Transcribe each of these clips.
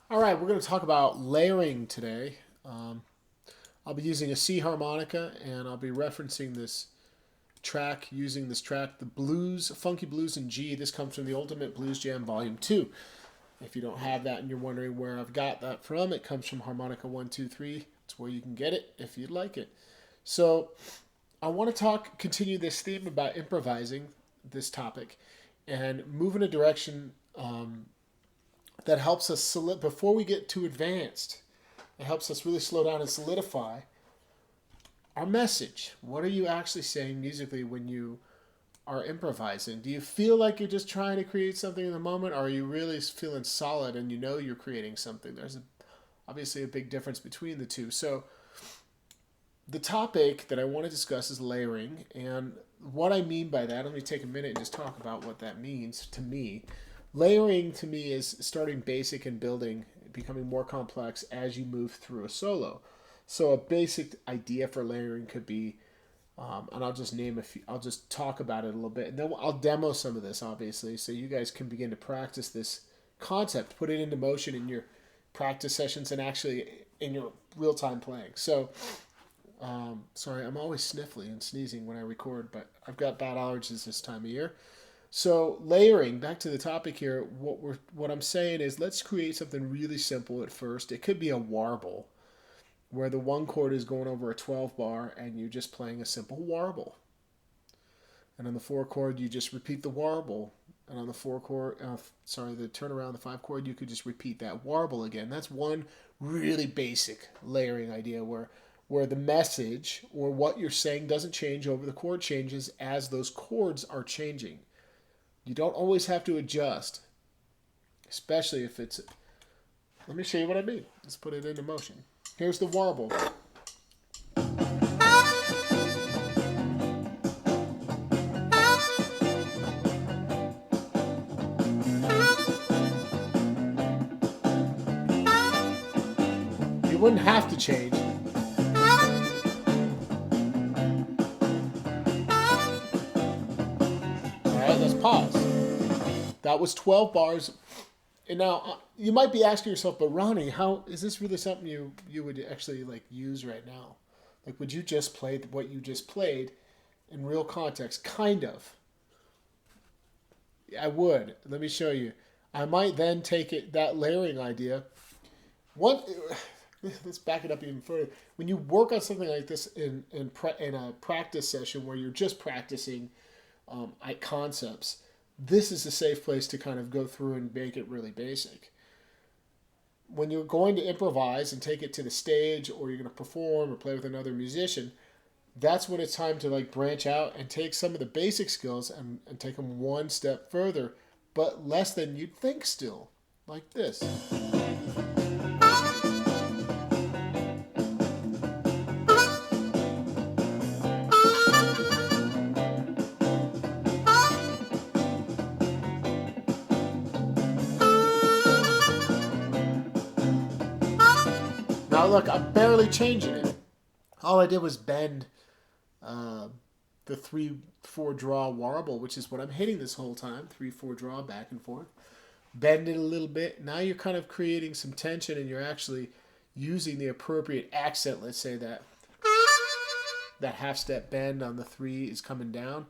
All right, we're going to talk about layering today. I'll be using a C harmonica, and I'll be referencing this track, using this track, the blues, funky blues in G. This comes from the Ultimate Blues Jam Volume 2. If you don't have that and you're wondering where I've got that from, it comes from Harmonica 123. It's where you can get it if you'd like it. So I want to continue this theme about improvising this topic and move in a direction that helps us before we get too advanced. It helps us really slow down and solidify our message. What are you actually saying musically when you are improvising? Do you feel like you're just trying to create something in the moment, or are you really feeling solid and you know you're creating something? Obviously a big difference between the two. So the topic that I want to discuss is layering, and what I mean by that, let me take a minute and just talk about what that means to me. Layering to me is starting basic and building, becoming more complex as you move through a solo. So a basic idea for layering could be, and I'll just name a few, I'll just talk about it a little bit, and then I'll demo some of this, obviously, so you guys can begin to practice this concept, put it into motion in your practice sessions and actually in your real time playing. So, sorry, I'm always sniffly and sneezing when I record, but I've got bad allergies this time of year. So layering, back to the topic here, what I'm saying is let's create something really simple at first. It could be a warble, where the one chord is going over a 12 bar and you're just playing a simple warble. And on the 4 chord, you just repeat the warble. And on the 4 chord, the turnaround, the 5 chord, you could just repeat that warble again. That's one really basic layering idea where the message or what you're saying doesn't change over the chord changes as those chords are changing. You don't always have to adjust, especially if it's... Let me show you what I mean. Let's put it into motion. Here's the warble. You wouldn't have to change. All right, let's pause. That was 12 bars. And now you might be asking yourself, but Ronnie, how is this really something you would actually like use right now? Like, would you just play what you just played in real context? Kind of. I would. Let me show you. I might then take that layering idea. One, let's back it up even further. When you work on something like this in a practice session where you're just practicing concepts, this is a safe place to kind of go through and make it really basic. When you're going to improvise and take it to the stage, or you're going to perform or play with another musician, that's when it's time to like branch out and take some of the basic skills and take them one step further, but less than you'd think still, like this. Now look, I'm barely changing it. All I did was bend uh, the 3/4 draw warble, which is what I'm hitting this whole time. 3/4 draw back and forth. Bend it a little bit. Now you're kind of creating some tension, and you're actually using the appropriate accent. Let's say that half step bend on the 3 is coming down.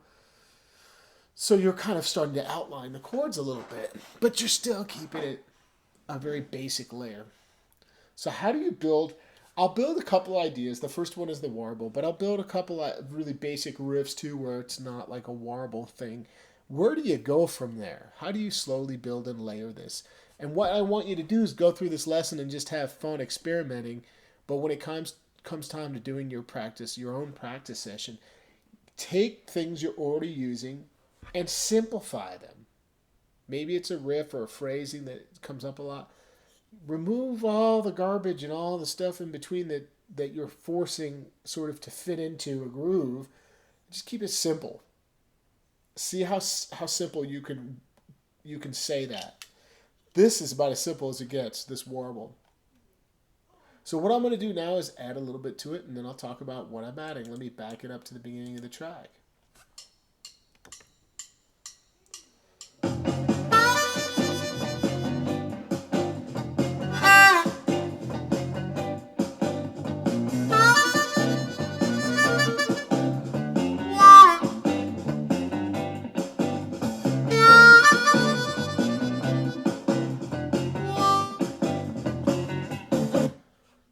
So you're kind of starting to outline the chords a little bit, but you're still keeping it a very basic layer. So how do you build? I'll build a couple ideas. The first one is the warble, but I'll build a couple of really basic riffs too, where it's not like a warble thing. Where do you go from there? How do you slowly build and layer this? And what I want you to do is go through this lesson and just have fun experimenting. But when it comes time to doing your practice, your own practice session, take things you're already using and simplify them. Maybe it's a riff or a phrasing that comes up a lot. Remove all the garbage and all the stuff in between that you're forcing sort of to fit into a groove. Just keep it simple. See how simple you can say that. This is about as simple as it gets, this warble. So what I'm going to do now is add a little bit to it, and then I'll talk about what I'm adding. Let me back it up to the beginning of the track.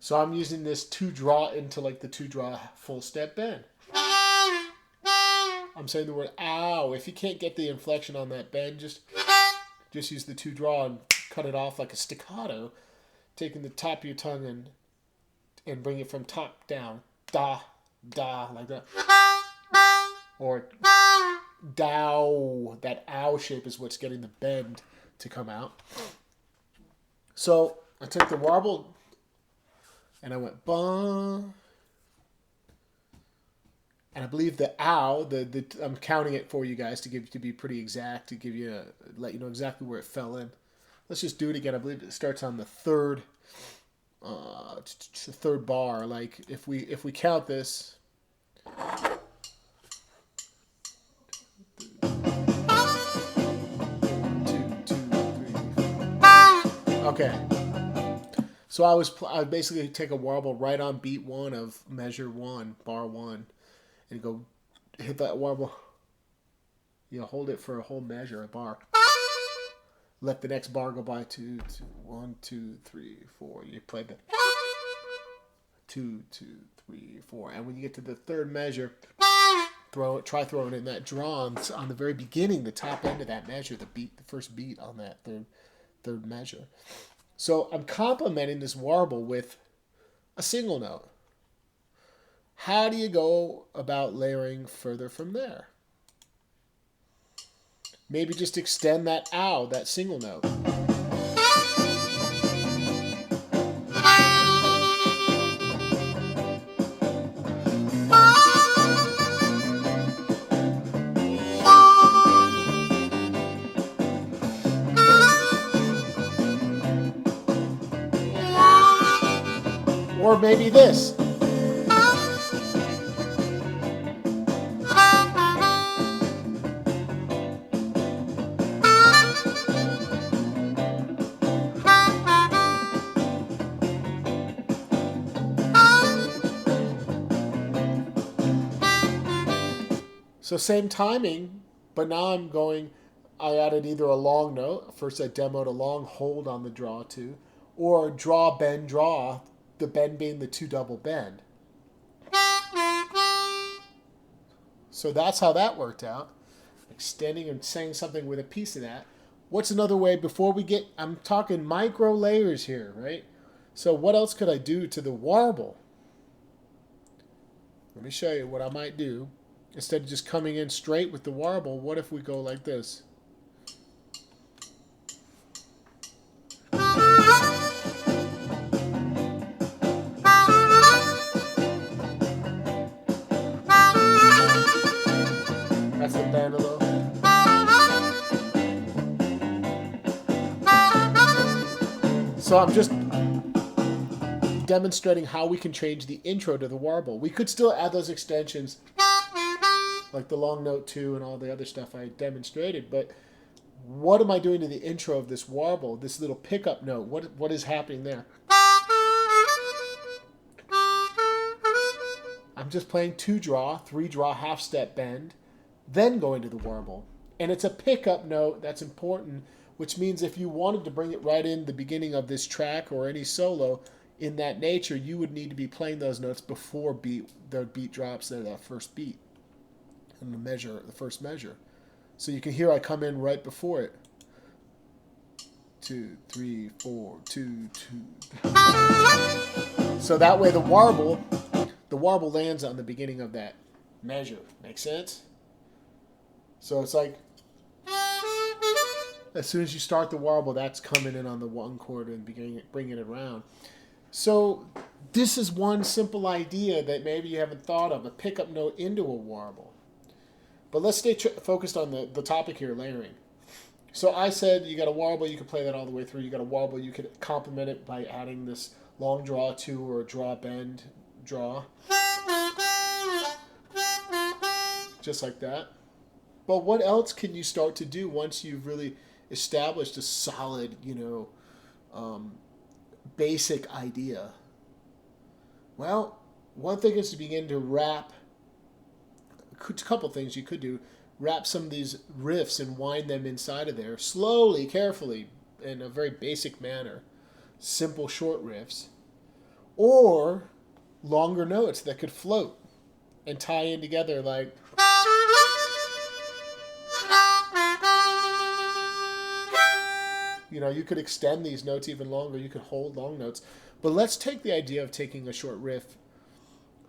So I'm using this 2-draw into like the 2-draw full step bend. I'm saying the word ow. If you can't get the inflection on that bend, just use the 2-draw and cut it off like a staccato, taking the top of your tongue and bring it from top down. Da, da, like that. Or dow. That ow shape is what's getting the bend to come out. So I took the warble and I went ba. And I believe the ow, I'm counting it for you guys to be pretty exact, to give you let you know exactly where it fell in. Let's just do it again. I believe it starts on the third bar. Like if we count this. Okay. So I basically take a warble right on beat 1 of measure 1, bar 1, and go hit that warble. You know, hold it for a whole measure, a bar. Let the next bar go by 2, 1, 2, 3, 4. You play the 2, 2, 3, 4, and when you get to the third measure, try throwing in that draw on the very beginning, the top end of that measure, the first beat on that third measure. So I'm complementing this warble with a single note. How do you go about layering further from there? Maybe just extend that ow, that single note. Or maybe this. So same timing, but now I added either a long note. First I demoed a long hold on the draw 2, or draw, bend, draw, the bend being the 2 double bend. So that's how that worked out. Extending and saying something with a piece of that. What's another way I'm talking micro layers here, right? So what else could I do to the warble? Let me show you what I might do. Instead of just coming in straight with the warble, what if we go like this? That's the bend a little. So I'm just demonstrating how we can change the intro to the warble. We could still add those extensions, like the long note 2 and all the other stuff I demonstrated, but what am I doing to the intro of this warble, this little pickup note? What is happening there? I'm just playing 2-draw, 3-draw, half-step bend, then going to the warble. And it's a pickup note, that's important, which means if you wanted to bring it right in the beginning of this track or any solo in that nature, you would need to be playing those notes before the beat drops there, that first beat, and the first measure. So you can hear I come in right before it. 2, 3, 4, 2, 2. So that way the warble lands on the beginning of that measure. Make sense? So it's like, as soon as you start the warble, that's coming in on the 1 chord and bringing it around. So this is one simple idea that maybe you haven't thought of, a pickup note into a warble. But let's stay focused on the topic here, layering. So I said you got a warble, you could play that all the way through. You got a warble, you could complement it by adding this long draw 2 or a draw, bend, draw. Just like that. But what else can you start to do once you've really established a solid, basic idea? Well, one thing is to begin to wrap. A couple things you could do. Wrap some of these riffs and wind them inside of there slowly, carefully, in a very basic manner. Simple short riffs. or longer notes that could float and tie in together like. You know, you could extend these notes even longer. You could hold long notes. But let's take the idea of taking a short riff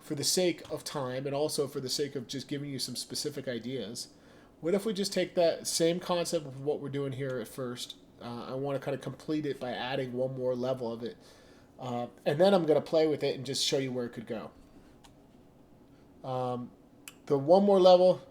for the sake of time and also for the sake of just giving you some specific ideas. What if we just take that same concept of what we're doing here at first? I want to kind of complete it by adding one more level of it. And then I'm going to play with it and just show you where it could go. The one more level,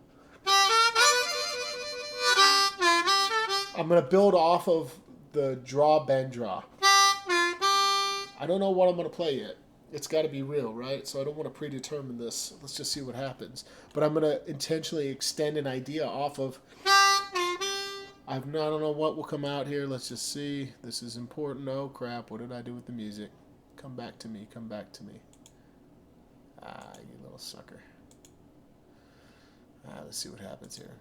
I'm going to build off of the draw, bend, draw. I don't know what I'm going to play yet. It's got to be real, right? So I don't want to predetermine this. Let's just see what happens. But I'm going to intentionally extend an idea off of... I don't know what will come out here. Let's just see. This is important. Oh, crap. What did I do with the music? Come back to me. Come back to me. Ah, you little sucker. Let's see what happens here.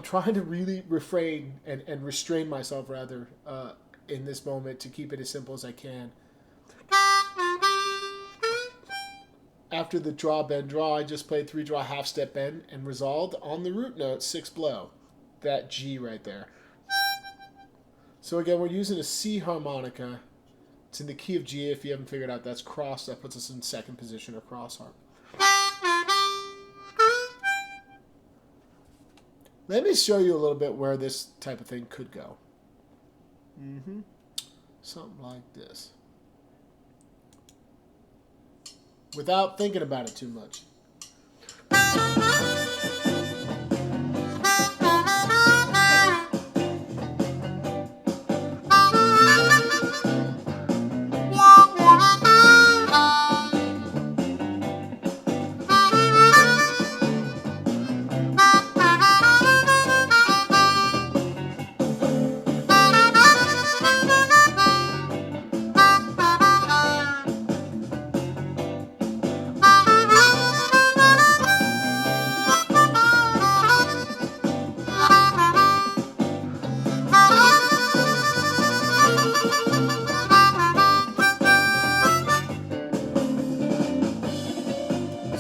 Trying to really refrain and restrain myself rather in this moment to keep it as simple as I can. After the draw, bend, draw, I just played 3 draw, half step bend and resolved on the root note 6 blow. That G right there. So again, we're using a C harmonica. It's in the key of G. If you haven't figured out, that's cross. That puts us in second position or cross harp. Let me show you a little bit where this type of thing could go. Something like this. Without thinking about it too much.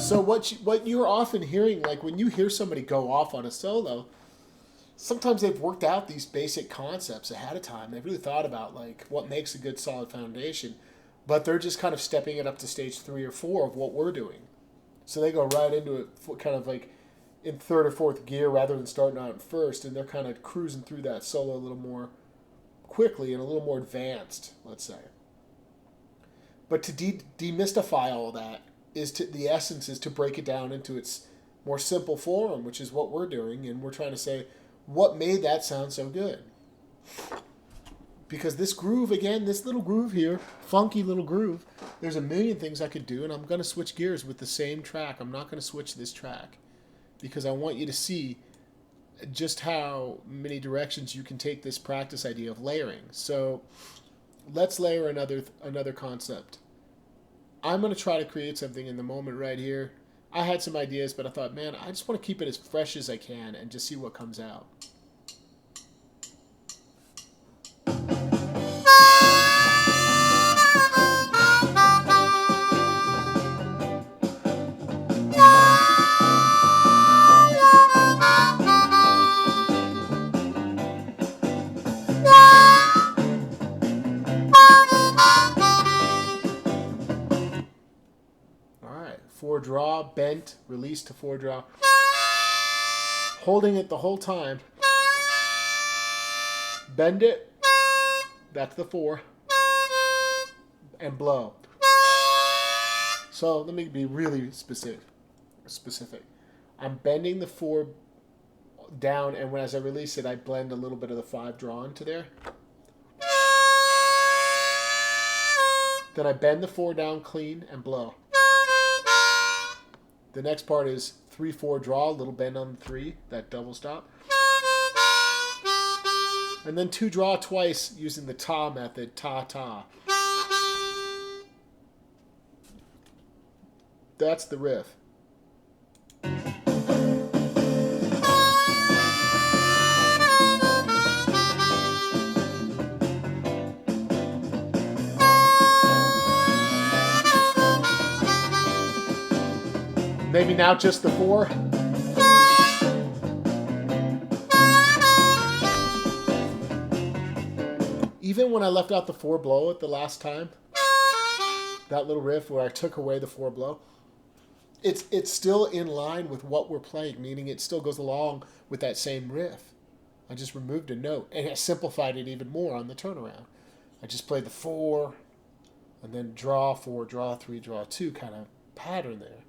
So what you're often hearing, like when you hear somebody go off on a solo, sometimes they've worked out these basic concepts ahead of time. They've really thought about like what makes a good solid foundation, but they're just kind of stepping it up to stage 3 or 4 of what we're doing. So they go right into it kind of like in 3rd or 4th gear rather than starting out in 1st, and they're kind of cruising through that solo a little more quickly and a little more advanced, let's say. But to demystify all that, the essence is to break it down into its more simple form, which is what we're doing, and we're trying to say, what made that sound so good? Because this groove, again, this little groove here, funky little groove, there's a million things I could do, and I'm going to switch gears with the same track. I'm not going to switch this track because I want you to see just how many directions you can take this practice idea of layering. So let's layer another concept. I'm going to try to create something in the moment right here. I had some ideas, but I thought, man, I just want to keep it as fresh as I can and just see what comes out. Four draw, bent, release to 4 draw. Holding it the whole time. Bend it. That's the 4. And blow. So let me be really specific. I'm bending the 4 down, and as I release it, I blend a little bit of the 5 draw into there. Then I bend the 4 down clean and blow. The next part is 3/4 draw, a little bend on the 3, that double stop. And then 2 draw twice using the ta method, ta ta. That's the riff. Maybe now just the 4. Even when I left out the 4 blow at the last time, that little riff where I took away the 4 blow, it's still in line with what we're playing, meaning it still goes along with that same riff. I just removed a note, and I simplified it even more on the turnaround. I just played the 4, and then draw 4, draw 3, draw 2 kind of pattern there.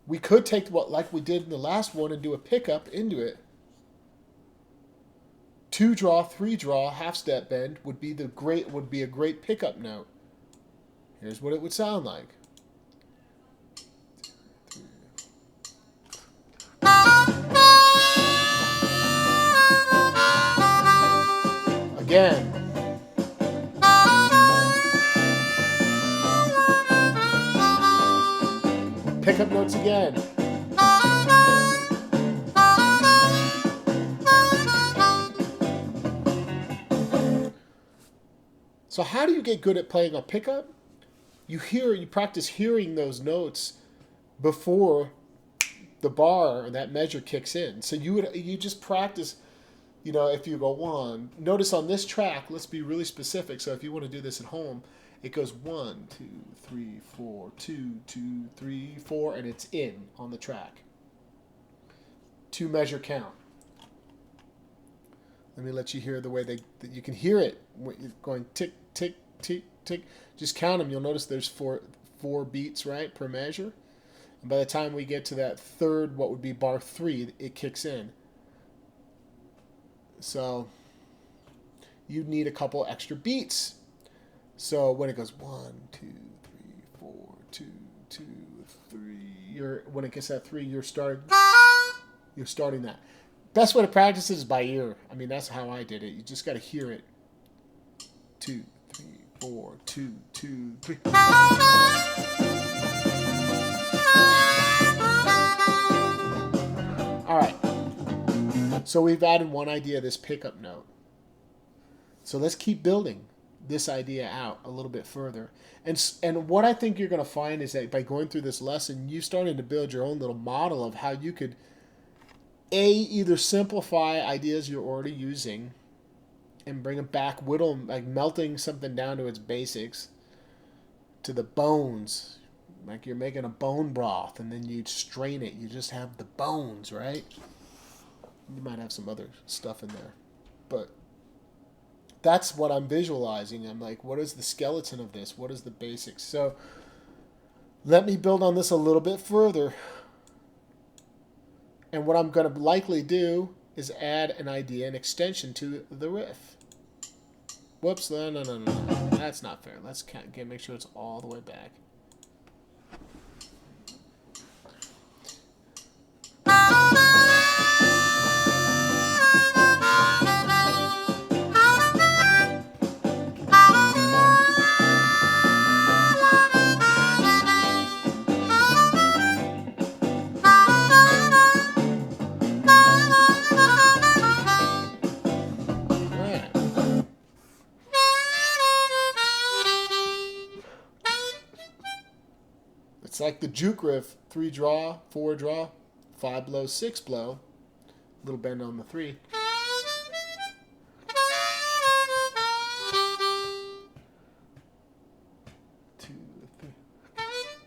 We could take what like we did in the last one and do a pickup into it. 2 draw, 3 draw, half step bend would be a great pickup note. Here's what it would sound like. Again. Pickup notes again. So how do you get good at playing a pickup? You practice hearing those notes before the bar or that measure kicks in. So you just practice, if you go 1, notice on this track, let's be really specific. So if you want to do this at home, it goes 1, 2, 3, 4, 2, 2, 3, 4, and it's in on the track. 2 measure count. Let me let you hear the way that you can hear it going tick, tick, tick, tick. Just count them. You'll notice there's four beats, right, per measure. And by the time we get to that third, what would be bar 3, it kicks in. So you need a couple extra beats. So when it goes 1, 2, 3, 4, 2, 2, 3, when it gets that 3, you're starting that. Best way to practice it is by ear. I mean, that's how I did it. You just got to hear it. 2, 3, 4, 2, 2, 3. All right. So we've added one idea, this pickup note. So let's keep building this idea out a little bit further. And what I think you're going to find is that by going through this lesson, you starting to build your own little model of how you could either simplify ideas you're already using and bring them back, whittle them, like melting something down to its basics, to the bones, like you're making a bone broth and then you strain it. You just have the bones, right? You might have some other stuff in there, but that's what I'm visualizing. I'm like, what is the skeleton of this? What is the basics? So let me build on this a little bit further. And what I'm going to likely do is add an idea, an extension to the riff. Whoops, no. That's not fair. Let's make sure it's all the way back. It's like the juke riff, 3 draw, 4 draw, 5 blow, 6 blow, little bend on the 3.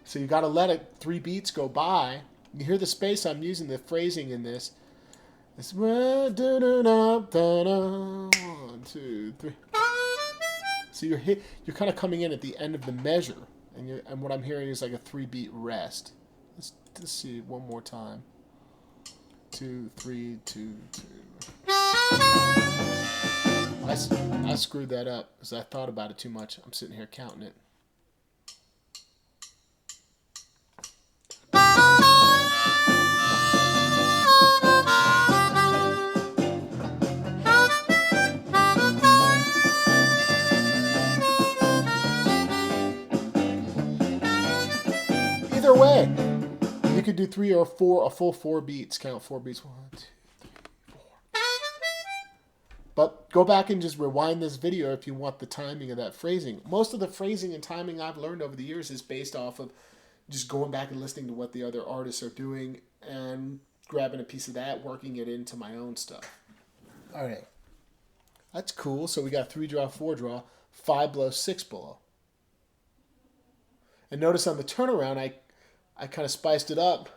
So you got to let it 3 beats go by. You hear the space I'm using, the phrasing in this. It's 1, 2, 3. So you're kind of coming in at the end of the measure. And what I'm hearing is like a 3-beat rest. Let's see one more time. 2, 3, 2, 2. I screwed that up because I thought about it too much. I'm sitting here counting it. you could do 3 or 4, a full 4 beats. Count 4 beats. 1, 2, 3, 4. But go back and just rewind this video if you want the timing of that phrasing. Most of the phrasing and timing I've learned over the years is based off of just going back and listening to what the other artists are doing and grabbing a piece of that, working it into my own stuff. All right. That's cool. So we got 3 draw, 4 draw, 5 blow, 6 blow. And notice on the turnaround, I kind of spiced it up.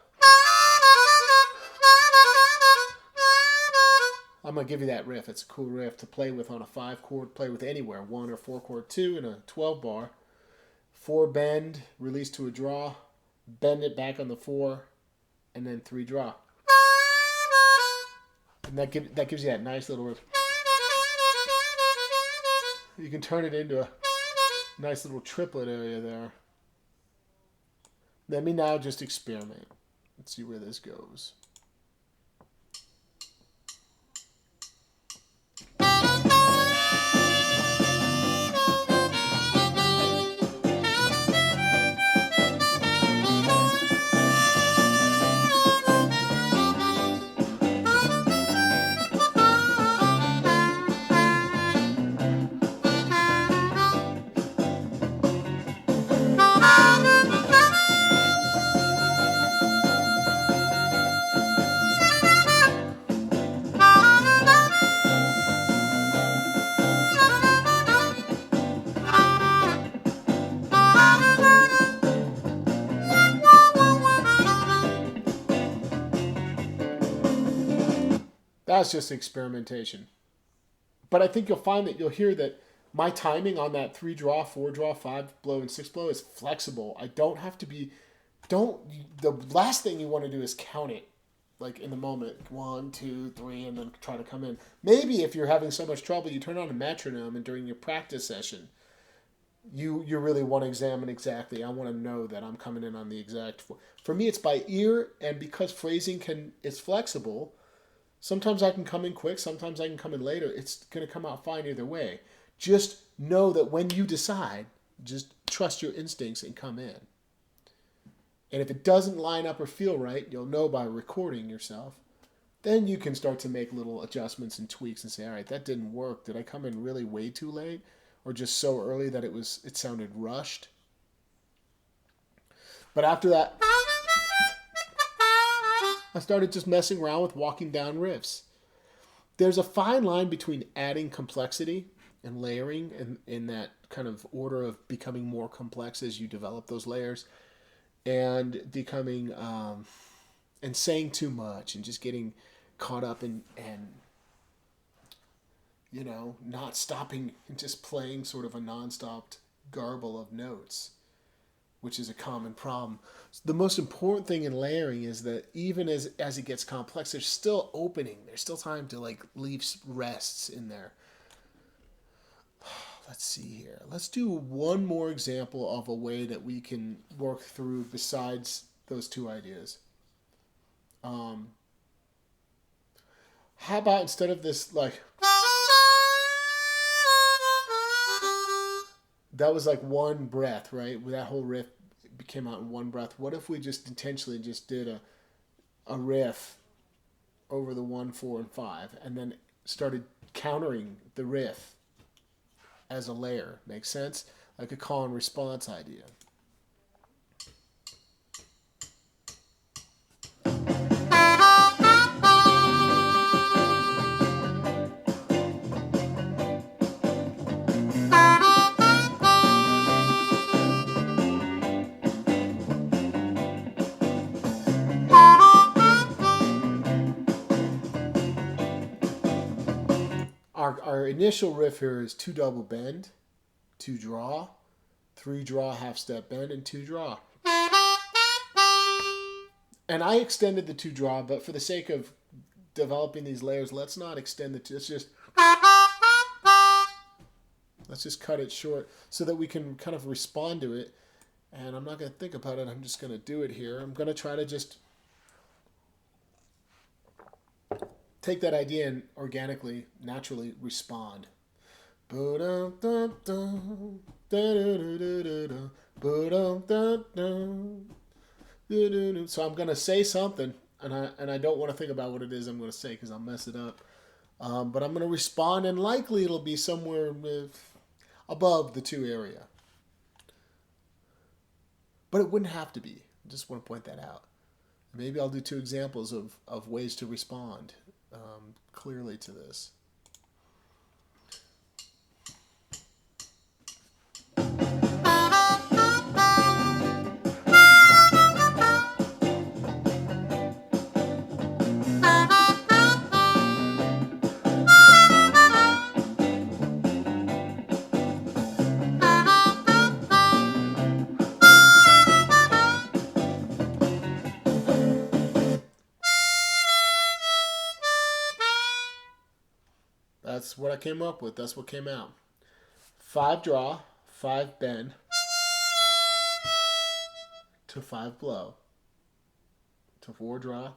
I'm going to give you that riff. It's a cool riff to play with on a 5 chord, play with anywhere. 1 or 4 chord 2 and a 12 bar. 4 bend, release to a draw, bend it back on the 4, and then 3 draw. And that gives you that nice little riff. You can turn it into a nice little triplet area there. Let me now just experiment. Let's see where this goes. That's just experimentation. But I think you'll find that you'll hear that my timing on that 3 draw, 4 draw, 5 blow, and 6 blow is flexible. I don't have to be, the last thing you want to do is count it like in the moment. 1, 2, 3, and then try to come in. Maybe if you're having so much trouble, you turn on a metronome and during your practice session, you really want to examine exactly. I want to know that I'm coming in on the exact. For me, it's by ear, and because phrasing is flexible, sometimes I can come in quick, sometimes I can come in later. It's going to come out fine either way. Just know that when you decide, just trust your instincts and come in. And if it doesn't line up or feel right, you'll know by recording yourself. Then you can start to make little adjustments and tweaks and say, all right, that didn't work. Did I come in really way too late? Or just so early that it sounded rushed? But after that, I started just messing around with walking down riffs. There's a fine line between adding complexity and layering in that kind of order of becoming more complex as you develop those layers, and becoming and saying too much and just getting caught up in not stopping and just playing sort of a non-stopped garble of notes, which is a common problem. The most important thing in layering is that even as it gets complex, there's still opening. There's still time to leave rests in there. Let's see here. Let's do one more example of a way that we can work through besides those 2 ideas. How about instead of this, that was like one breath, right? That whole riff came out in one breath. What if we just intentionally just did a riff over the 1, 4, and 5, and then started countering the riff as a layer? Makes sense? Like a call and response idea. Our initial riff here is 2 double bend, 2 draw, 3 draw, half step bend, and 2 draw. And I extended the 2 draw, but for the sake of developing these layers, let's not extend the 2. Let's just cut it short so that we can kind of respond to it. And I'm not going to think about it. I'm just going to do it here. I'm going to try to just take that idea and organically, naturally respond. So I'm gonna say something, and I don't want to think about what it is I'm gonna say because I'll mess it up. But I'm gonna respond, and likely it'll be somewhere above the two area. But it wouldn't have to be. I just want to point that out. Maybe I'll do two examples of ways to respond clearly to this. That's what I came up with. That's what came out. 5 draw, 5 bend to 5 blow to 4 draw.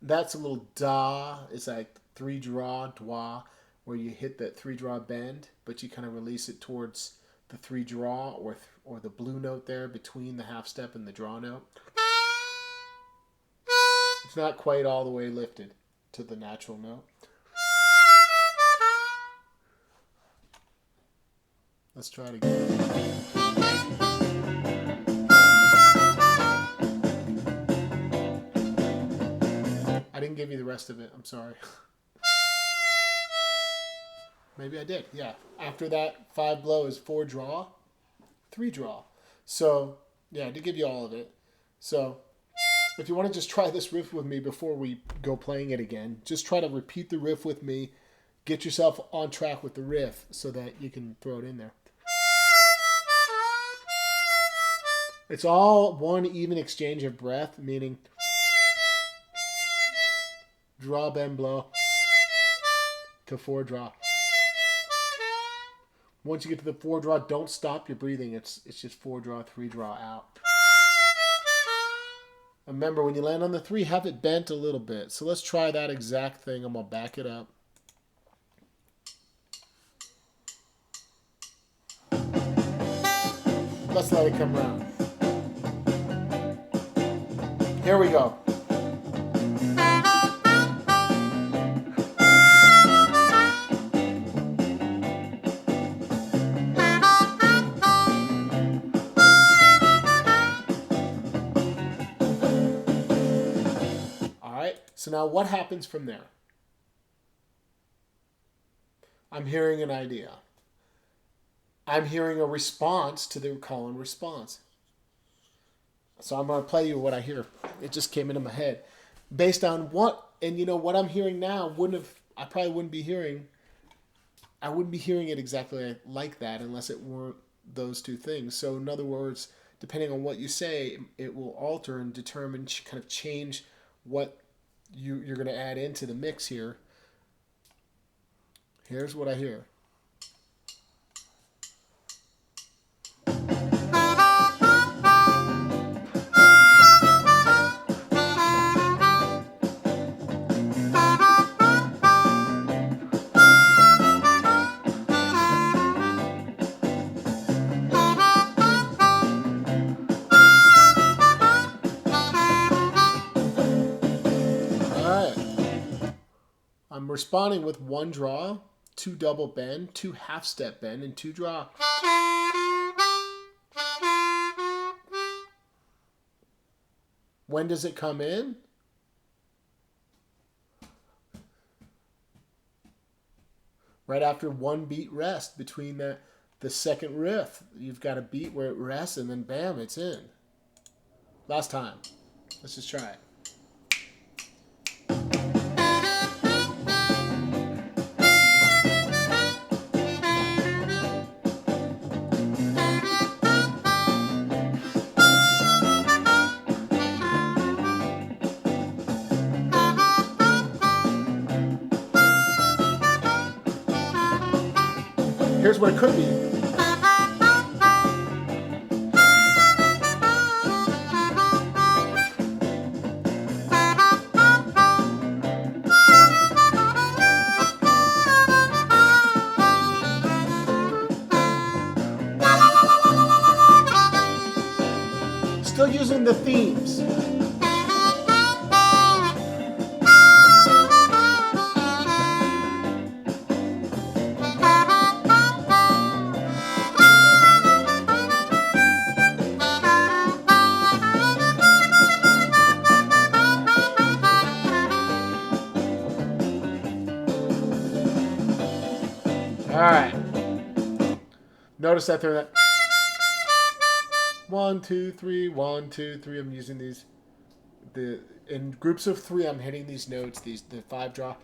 That's a little da. It's like 3 draw, dwa, where you hit that 3 draw bend, but you kind of release it towards the 3 draw or the blue note there between the half step and the draw note. It's not quite all the way lifted to the natural note. Let's try it again. I didn't give you the rest of it. I'm sorry. Maybe I did. Yeah. After that 5 blow is 4 draw, 3 draw. So, yeah, I did give you all of it. So, if you want to just try this riff with me before we go playing it again, just try to repeat the riff with me. Get yourself on track with the riff so that you can throw it in there. It's all one even exchange of breath, meaning draw, bend, blow to 4 draw. Once you get to the 4 draw, don't stop your breathing. It's just 4 draw, 3 draw out. Remember, when you land on the 3, have it bent a little bit. So let's try that exact thing. I'm going to back it up. Let's let it come around. Here we go. So now what happens from there? I'm hearing an idea. I'm hearing a response to the call and response. So I'm going to play you what I hear. It just came into my head. Based on what, and you know, what I'm hearing now I probably wouldn't be hearing it exactly like that unless it weren't those two things. So in other words, depending on what you say, it will alter and determine, kind of change what you're going to add into the mix here. Here's what I hear. I'm responding with 1 draw, 2 double bend, 2 half step bend, and 2 draw. When does it come in? Right after 1 beat rest between the second riff. You've got a beat where it rests and then bam, it's in. Last time. Let's just try it. Here's what it could be. Still using the themes. All right. Notice that they're that 1, 2, 3, 1, 2, 3. I'm using these in groups of 3. I'm hitting these notes. The 5 draw,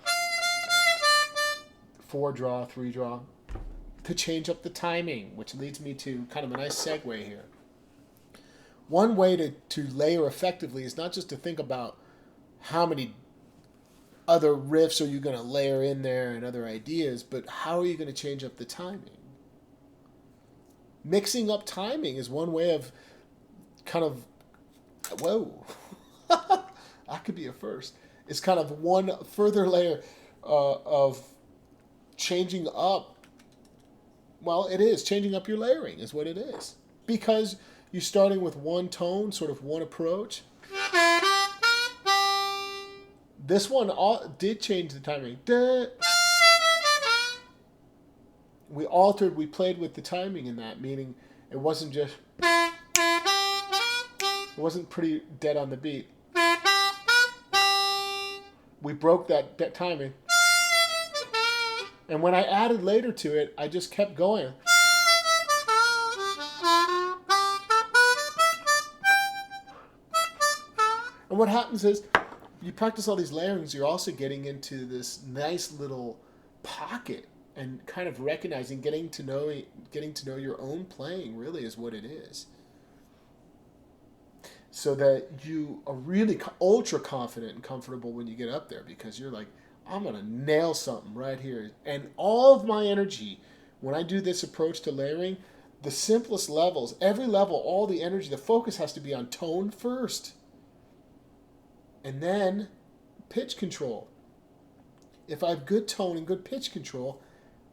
4 draw, 3 draw, to change up the timing, which leads me to kind of a nice segue here. One way to layer effectively is not just to think about how many other riffs are you going to layer in there and other ideas, but how are you going to change up the timing? Mixing up timing is one way of kind of, whoa, that could be a first. It's kind of one further layer of changing up. Well, it is. Changing up your layering is what it is. Because you're starting with one tone, sort of one approach. This one did change the timing. We played with the timing in that, meaning it wasn't just, it wasn't pretty dead on the beat. We broke that timing. And when I added later to it, I just kept going. And what happens is, you practice all these layerings, you're also getting into this nice little pocket and kind of recognizing, getting to know your own playing really is what it is. So that you are really ultra confident and comfortable when you get up there, because you're like, I'm going to nail something right here. And all of my energy, when I do this approach to layering, the simplest levels, every level, all the energy, the focus has to be on tone first. And then pitch control. If I have good tone and good pitch control,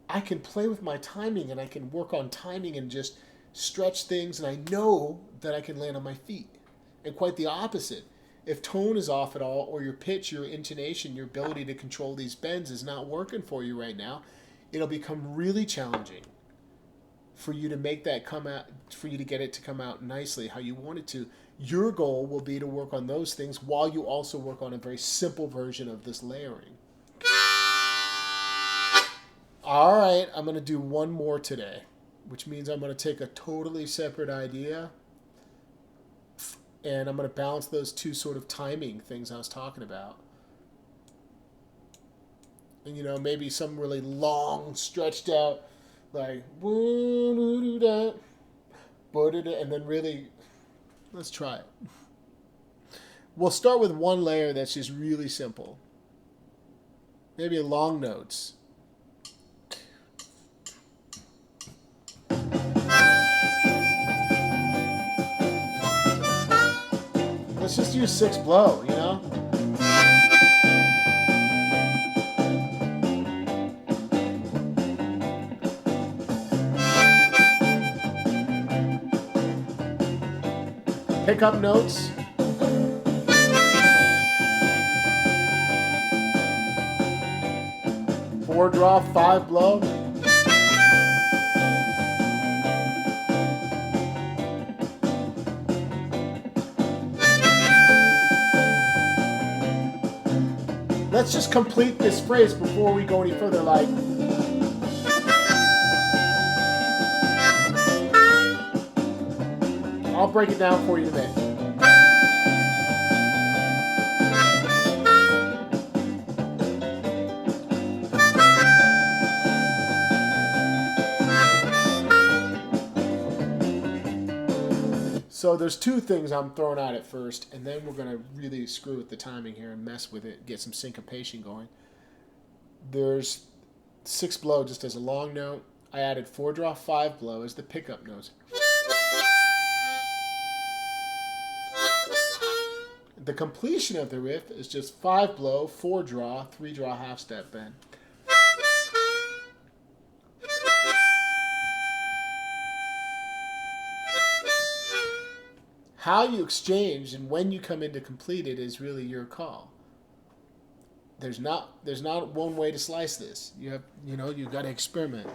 I can play with my timing and I can work on timing and just stretch things, and I know that I can land on my feet. And quite the opposite. If tone is off at all, or your pitch, your intonation, your ability to control these bends is not working for you right now, it'll become really challenging for you to make that come out, for you to get it to come out nicely how you want it to. Your goal will be to work on those things while you also work on a very simple version of this layering. All right, I'm going to do one more today, which means I'm going to take a totally separate idea and I'm going to balance those two sort of timing things I was talking about. And, maybe some really long, stretched out, like, and then really, let's try it. We'll start with one layer that's just really simple. Maybe long notes. Let's just use 6 blow, Pick up notes. Four draw, 5 blow. Let's just complete this phrase before we go any further, like. I'll break it down for you today. So there's 2 things I'm throwing out at first, and then we're going to really screw with the timing here and mess with it, get some syncopation going. There's 6 blow just as a long note. I added 4 draw, 5 blow as the pickup notes. The completion of the riff is just 5 blow, 4 draw, 3 draw, half step bend. How you exchange and when you come in to complete it is really your call. There's not one way to slice this. You've got to experiment.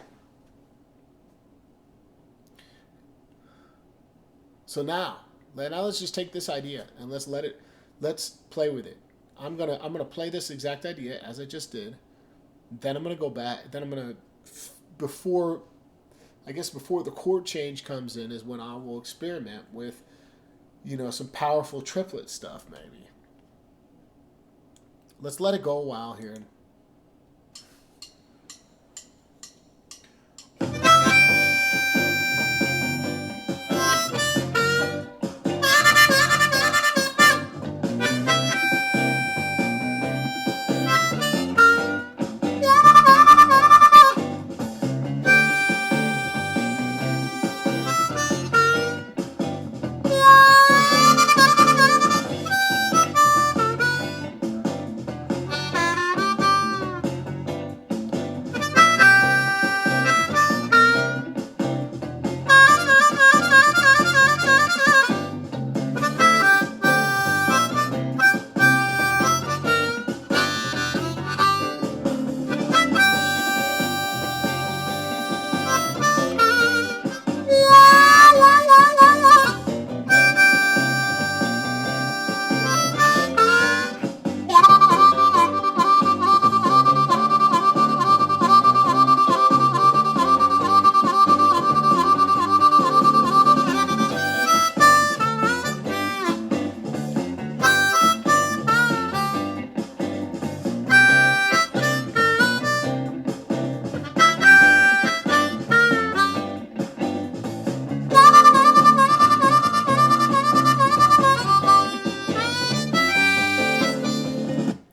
So now let's just take this idea and let's play with it. I'm gonna play this exact idea as I just did. Then I'm gonna go back. Then I'm gonna before the chord change comes in is when I will experiment with, some powerful triplet stuff maybe. Let's let it go a while here.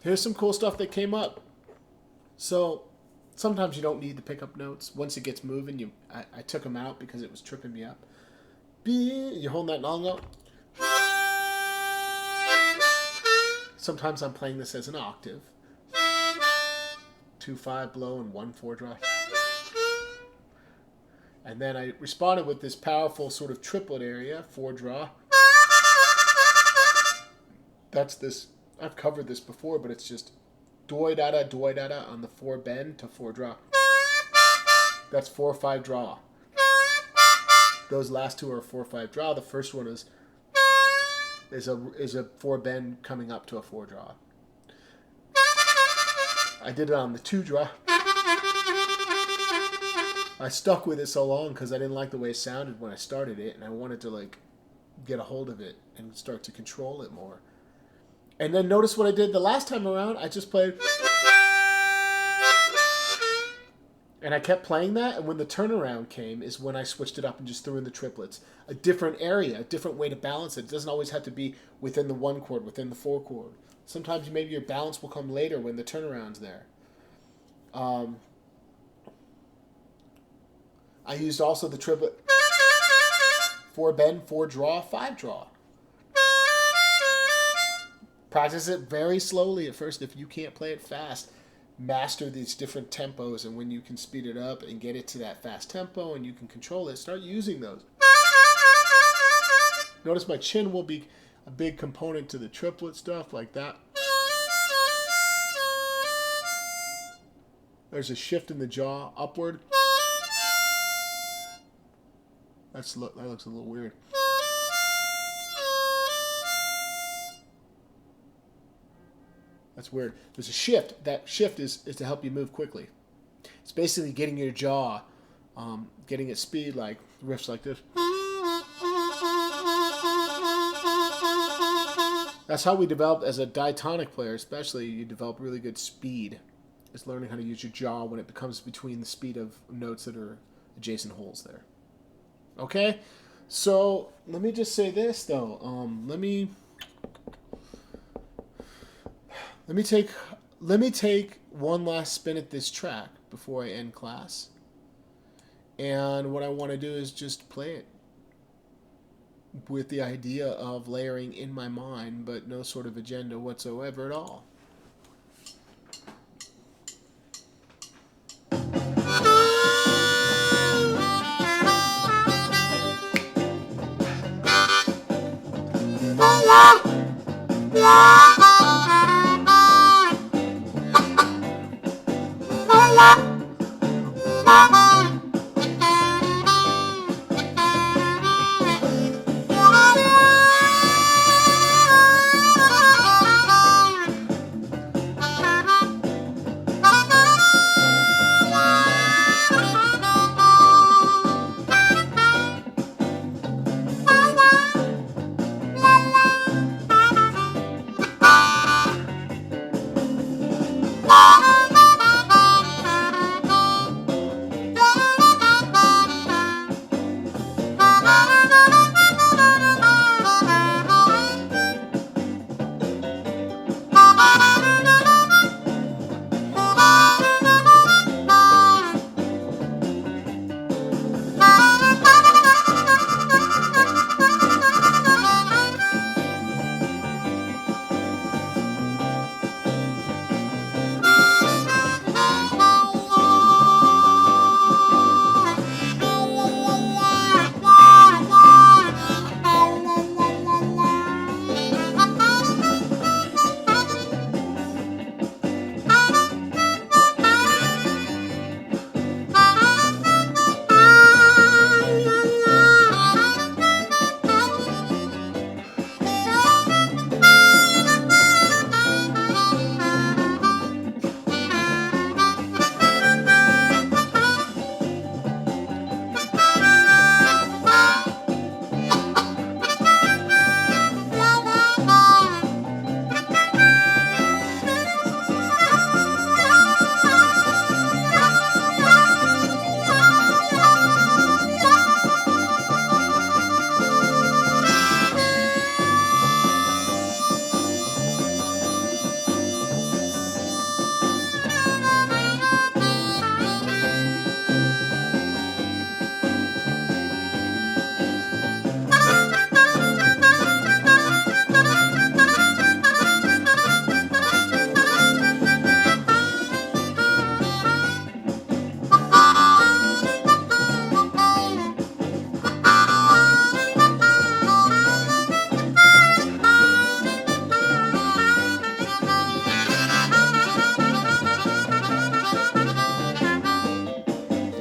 Here's some cool stuff that came up. So sometimes you don't need to pick up notes. Once it gets moving, I took them out because it was tripping me up. You're holding that long note. Sometimes I'm playing this as an octave. 2/5 blow and 1/4 draw. And then I responded with this powerful sort of triplet area, 4 draw. That's this. I've covered this before, but it's just doi da da on the 4 bend to 4 draw. That's 4/5 draw. Those last two are 4/5 draw. The first one is a 4 bend coming up to a 4 draw. I did it on the 2 draw. I stuck with it so long because I didn't like the way it sounded when I started it, and I wanted to get a hold of it and start to control it more. And then notice what I did the last time around. I just played, and I kept playing that. And when the turnaround came is when I switched it up and just threw in the triplets. A different area, a different way to balance it. It doesn't always have to be within the 1 chord, within the 4 chord. Sometimes maybe your balance will come later when the turnaround's there. I used also the triplet 4 bend, 4 draw, 5 draw. Practice it very slowly at first. If you can't play it fast, master these different tempos, and when you can speed it up and get it to that fast tempo and you can control it, start using those. Notice my chin will be a big component to the triplet stuff like that. There's a shift in the jaw upward. That looks a little weird. That's weird. There's a shift. That shift is to help you move quickly. It's basically getting your jaw, getting at speed like riffs like this. That's how we develop as a diatonic player, especially. You develop really good speed. It's learning how to use your jaw when it becomes between the speed of notes that are adjacent holes there. Okay? So let me just say this though. Let me take one last spin at this track before I end class. And what I want to do is just play it with the idea of layering in my mind, but no sort of agenda whatsoever at all.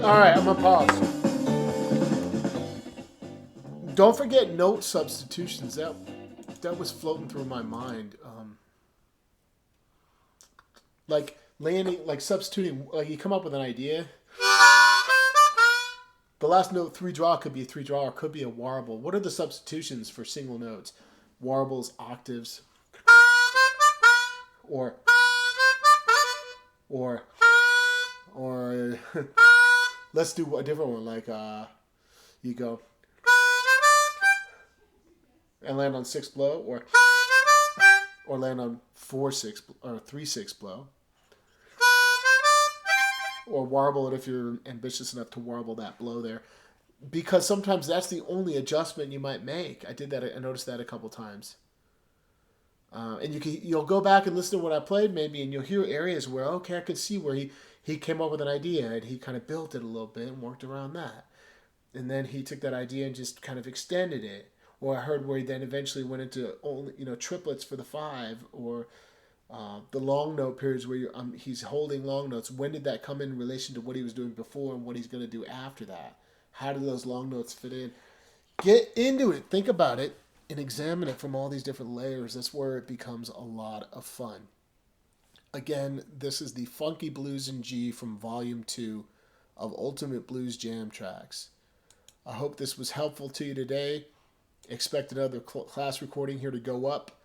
All right, I'm gonna pause. Don't forget note substitutions. That was floating through my mind. Like landing, like substituting. Like you come up with an idea. The last note, three draw, could be a three draw or could be a warble. What are the substitutions for single notes? Warbles, octaves, or or or let's do a different one. Like you go and land on sixth blow, or land on 4/6 or 3/6 blow, or warble it if you're ambitious enough to warble that blow there, because sometimes that's the only adjustment you might make. I did that. I noticed that a couple times. And you'll go back and listen to what I played maybe, and you'll hear areas where, okay, I could see where he came up with an idea and he kind of built it a little bit and worked around that. And then he took that idea and just kind of extended it. Or I heard where he then eventually went into only triplets for the five, or the long note periods where he's holding long notes. When did that come in relation to what he was doing before and what he's going to do after that? How do those long notes fit in? Get into it. Think about it and examine it from all these different layers. That's where it becomes a lot of fun. Again, this is the Funky Blues in G from Volume 2 of Ultimate Blues Jam Tracks. I hope this was helpful to you today. Expect another class recording here to go up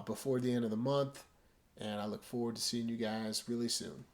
before the end of the month. And I look forward to seeing you guys really soon.